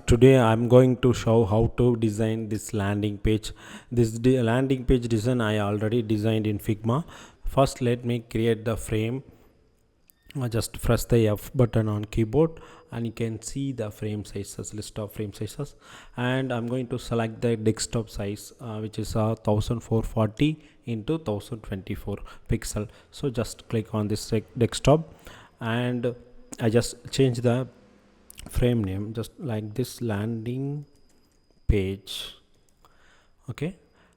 Today I'm going to show how to design this landing page. This landing page design I already designed in Figma. First let me create the frame. Just press the F button on keyboard and you can see the frame sizes, list of frame sizes, and I'm going to select the desktop size, which is 1440 into 1024 pixel. So just click on this desktop, and I just change the frame name just like this, landing page. Okay,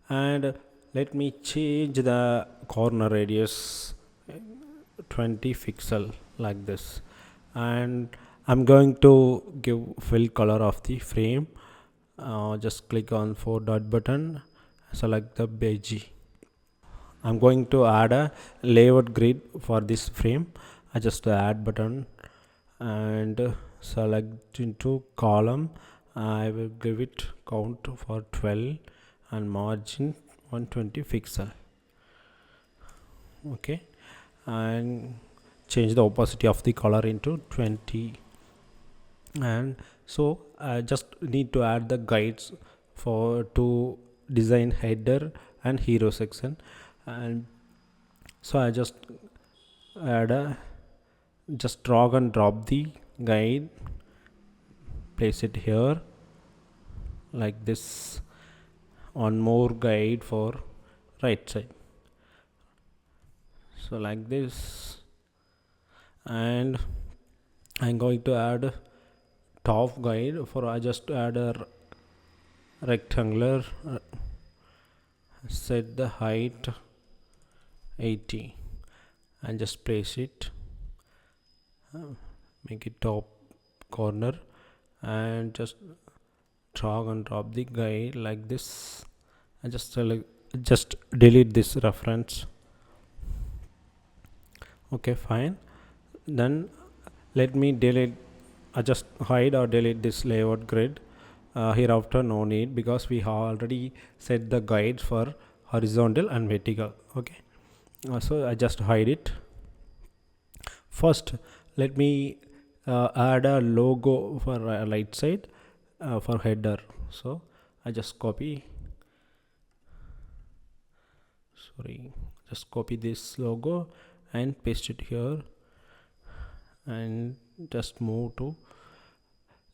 and let me change the corner radius 20 pixel like this, and I'm going to give fill color of the frame. Just click on 4 dot button, select the beige. I'm going to add a layout grid for this frame. I just add button and select into column. I will give it count for 12 and margin 120 pixel. Okay, and change the opacity of the color into 20. And so I just need to add the guides for to design header and hero section, and so I just add a just drag and drop the guide, place it here like this. One more guide for right side, so like this, and I'm going to add top guide for I just add a rectangular, set the height 80 and just place it, make it top corner, and just drag and drop the guide like this, and just delete this reference. Okay, fine. Then let me delete, just hide or delete this layout grid. Hereafter no need, because we have already set the guides for horizontal and vertical. Okay, so I just hide it. First let me add a logo for right side, for header. So I just copy this logo and paste it here, and just move to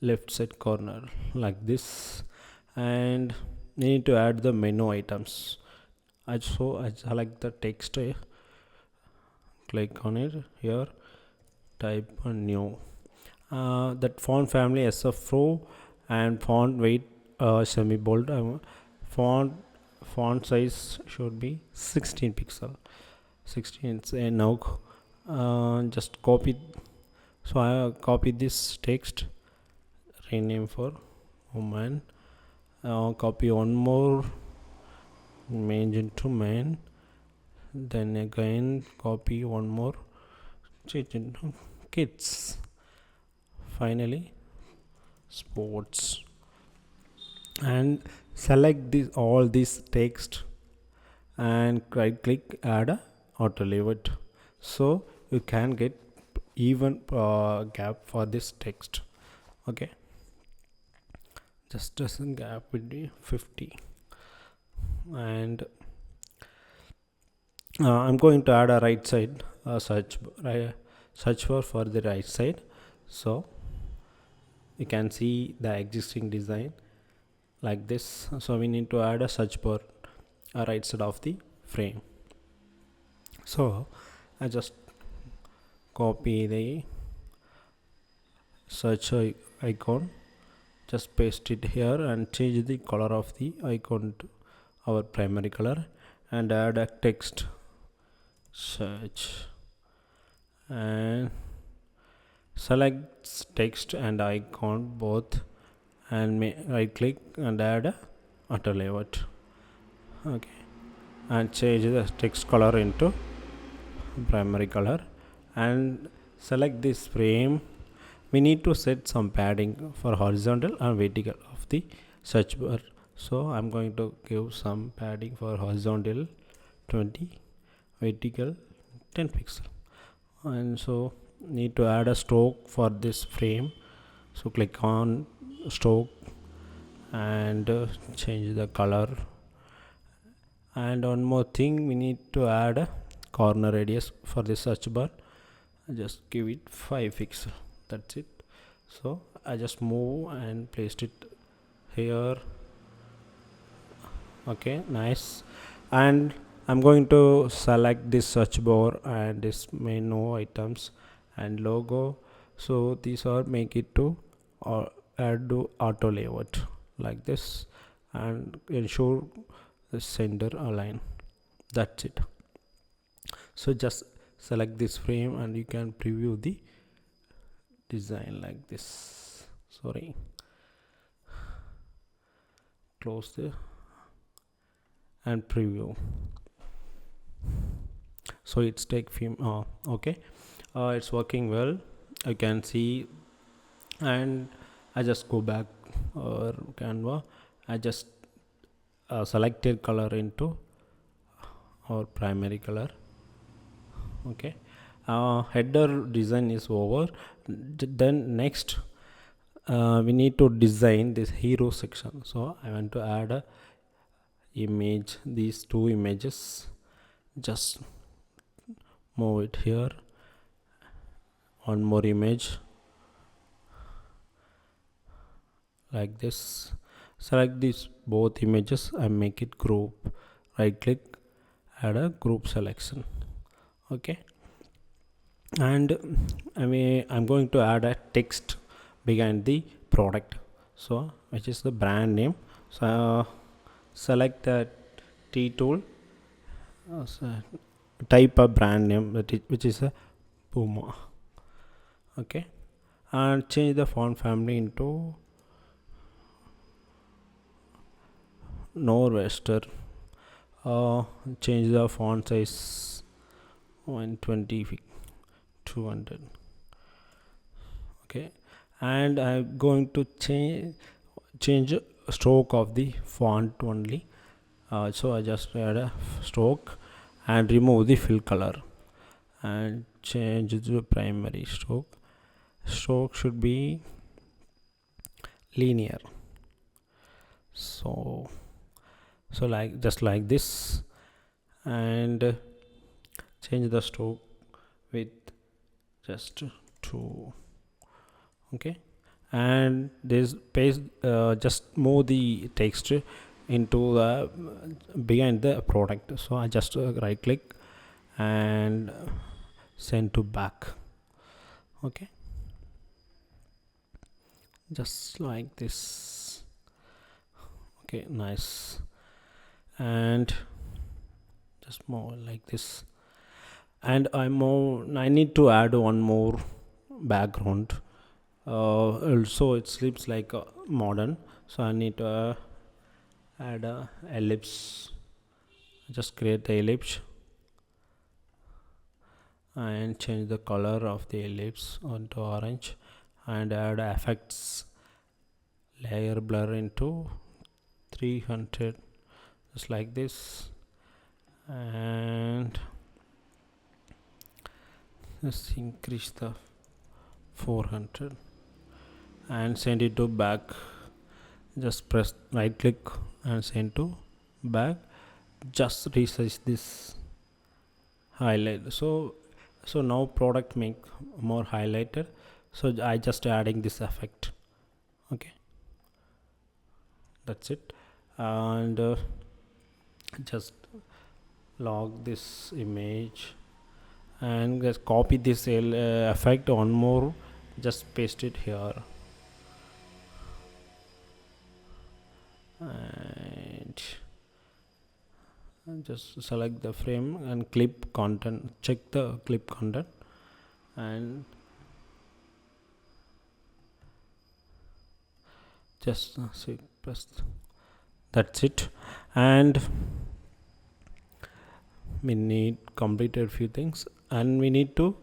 left side corner like this, and need to add the menu items. I select the text, click on it here, type a new, that font family SF4, and font weight semi bold. Font size should be 16 pixel, 16. And now just copy, so I copy this text, rename for woman, copy one more, change into man, then again copy one more, change into kids, finally sports, and select this all this text and right click, add a auto layout, so you can get even gap for this text. Okay, just as gap will be 50, and I'm going to add a right side search for the right side, so you can see the existing design like this. So we need to add a search bar right side of the frame. So I just copy the search icon, just paste it here and change the color of the icon to our primary color, and add a text search, and select text and icon both, and right click and add a auto layout. Okay, and change the text color into primary color, and select this frame. We need to set some padding for horizontal and vertical of the search bar, so I'm going to give some padding for horizontal 20, vertical 10 pixel, and so need to add a stroke for this frame. So click on stroke and change the color. And one more thing, we need to add a corner radius for the search bar. Just give it 5 pixel, that's it. So I just move and placed it here. Okay, nice. And I'm going to select this search bar and this menu items and logo. So these are make it to or add to auto layout like this and ensure the center align. That's it. So just select this frame and you can preview the design like this. Sorry, close the and preview. So it's take film. Okay, it's working well. I can see. And I just go back or Canva. I just selected color into our primary color. Okay, header design is over. Then next we need to design this hero section. So I want to add a image, these two images. Just move it here, one more image like this. Select these both images and make it group. Right click, add a group selection. Okay, and I'm going to add a text behind the product, so which is the brand name. So select the T tool, so type a brand name which is a Puma. Okay, and change the font family into Norwester. Change the font size 120 200. Okay, and I'm going to change stroke of the font only. So I just add a stroke and remove the fill color and change the primary stroke. Stroke should be linear. So like just like this, and change the stroke with just 2. Okay, and this page just move the text into the behind the product. So I just right click and send to back. Okay, just like this. Okay, nice. And just more like this. And I need to add one more background. Also it sleeps like modern, so I need to add a ellipse. Just create the ellipse and change the color of the ellipse onto orange and add effects, layer blur into 300, just like this, and just increase the 400 and send it to back. Just press right click and send to back. Just resize this highlight. So now product make more highlighted, so I just adding this effect. Okay, that's it. And just log this image and just copy this effect one more, just paste it here and just select the frame and clip content, check the clip content and just press. That's it. And we need completed a few things, and we need to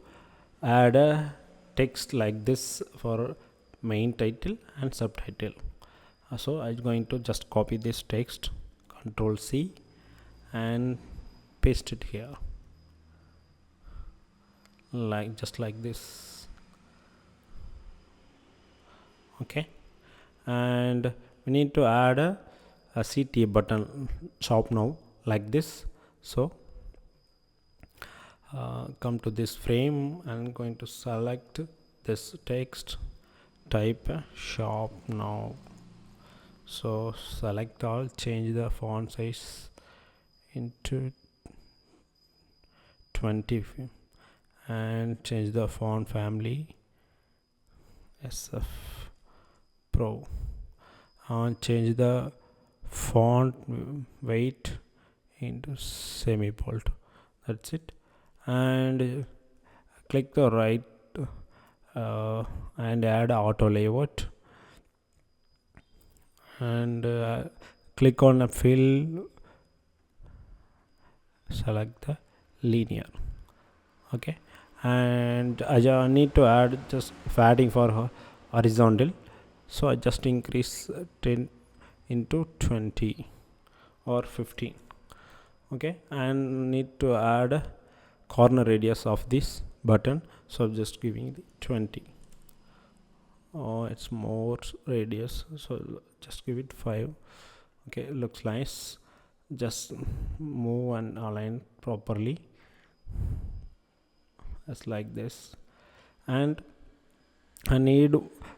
add a text like this for main title and subtitle. So I'm going to just copy this text, Control C, and paste it here, like just like this. Okay, and we need to add a CTA button shop now, like this. So come to this frame, I'm going to select this text, type shop now. So select all, change the font size into 20 and change the font family SF Pro, and change the font weight into semi bold. That's it. And click the right and add auto layout, and click on a fill, select the linear. Okay, and I need to add just padding for horizontal, so I just increase 10 into 20 or 15. Okay, and need to add corner radius of this button, so just giving the 20. Oh, it's more radius, so just give it 5. Okay, looks nice. Just move and align properly, just like this. And I need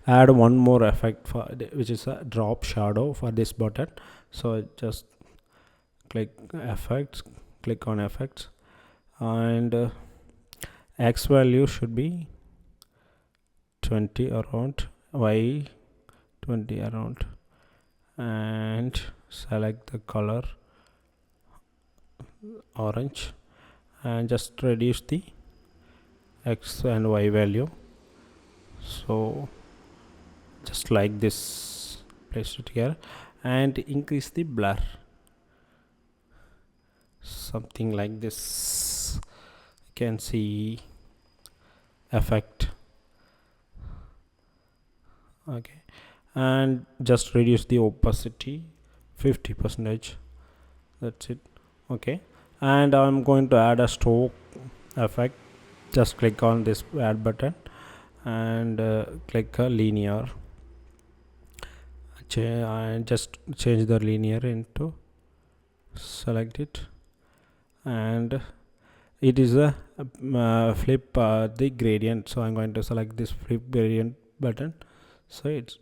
add one more effect for which is a drop shadow for this button. So just click effects, click on effects, and x value should be 20 around, y 20 around, and select the color orange, and just reduce the x and y value. So just like this, place it here, and increase the blur, something like this. You can see effect. Okay, and just reduce the opacity 50%. That's it. Okay, and I'm going to add a stroke effect. Just click on this add button, and click a linear, and just change the linear into, select it, and it is a flip the gradient, so I'm going to select this flip gradient button. So it's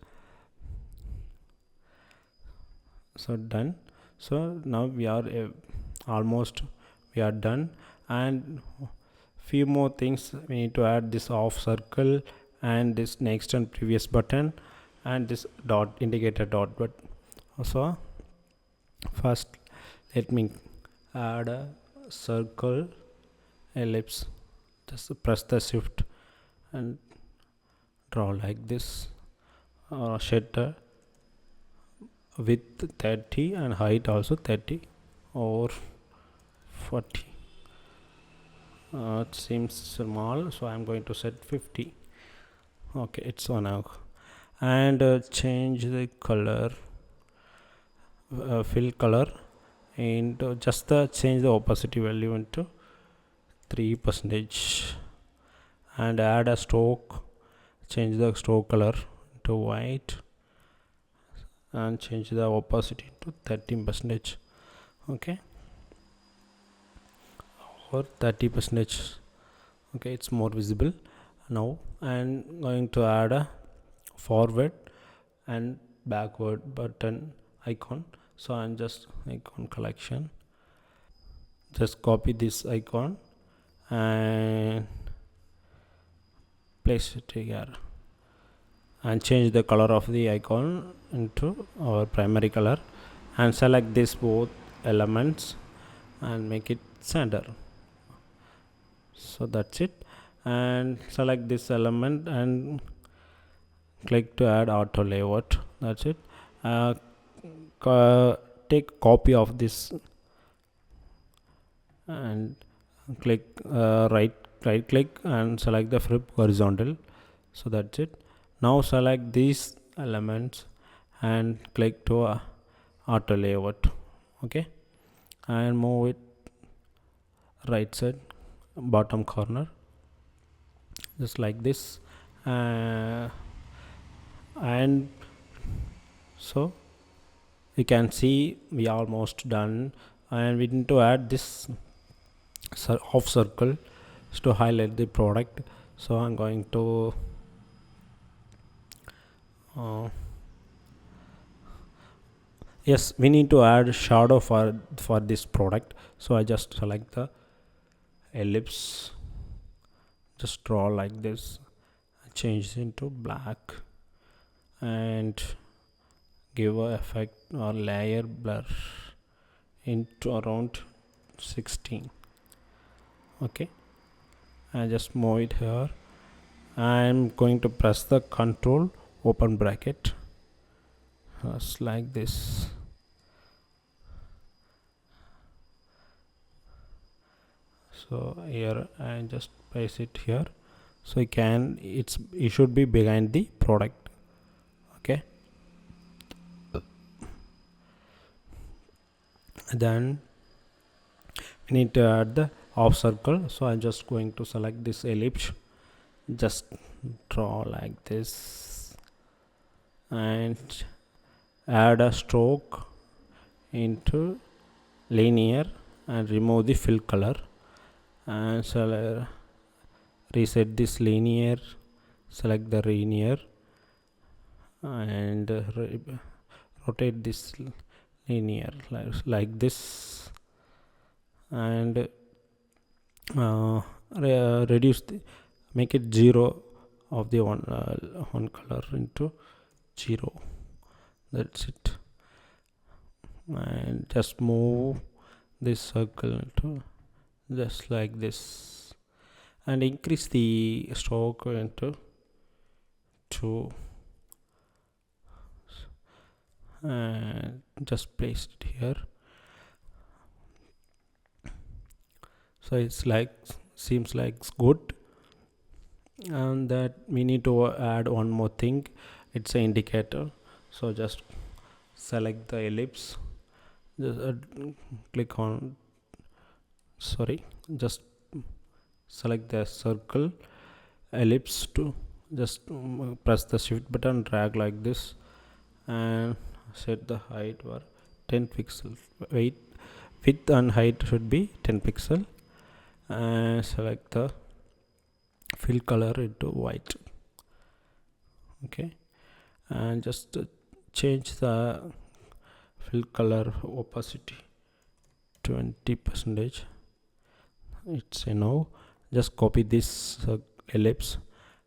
so done. So now we are almost we are done, and few more things we need to add: this off circle, and this next and previous button, and this dot indicator dot. But also first let me add a circle ellipse. Just press the shift and draw like this, shutter width 30 and height also 30 or 40. It seems small, so I'm going to set 50. Okay, it's on now. And change the color, fill color, and just change the opacity value into 3%, and add a stroke, change the stroke color to white, and change the opacity to 13%. Okay, or 30%. Okay, it's more visible now. I'm going to add a forward and backward button icon. So I'm just icon collection, just copy this icon and place it here, and change the color of the icon into our primary color, and select this both elements and make it center. So that's it, and select this element and click to add auto layout. That's it. Take copy of this and click right click and select the flip horizontal. So that's it. Now select these elements and click to auto layout. Okay, and move it right side bottom corner, just like this. And so you can see we are almost done, and we need to add this half circle to highlight the product. So I'm going to yes, we need to add shadow for this product. So I just select the ellipse, just draw like this, change into black, and give a effect or layer blur into around 16. Okay, I just move it here. I'm going to press the control open bracket, just like this. So here I just place it here, so it should be behind the product. Okay, then we need to add the half circle. So I'm just going to select this ellipse, just draw like this, and add a stroke into linear and remove the fill color, and reset this linear, select the linear, and rotate this linear like this, and reduce make it 0 of the one color into 0. That's it. And just move this circle into just like this, and increase the stroke into 2, and just place it here. So it's like seems like it's good, and that we need to add one more thing. It's an indicator. So just select the ellipse, just click on just select the circle ellipse to just press the shift button, drag like this, and set the height for 10 pixels. Width and height should be 10 pixel, and select the fill color into white. Okay, and just change the fill color opacity 20%. It's enough. Just copy this ellipse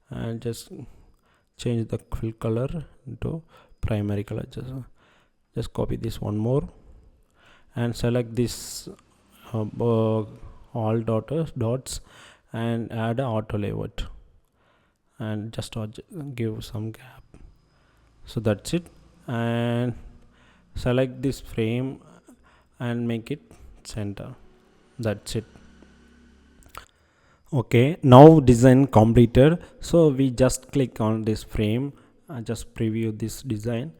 and just change the fill color into primary color. Just copy this one more, and select this all dots, and add an auto layout, and just give some gap. So that's it. And select this frame and make it center. That's it. Okay, now design completed. So we just click on this frame and just preview this design.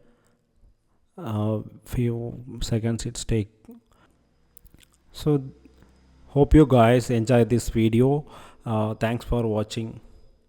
Few seconds it's take. So hope you guys enjoy this video. Thanks for watching.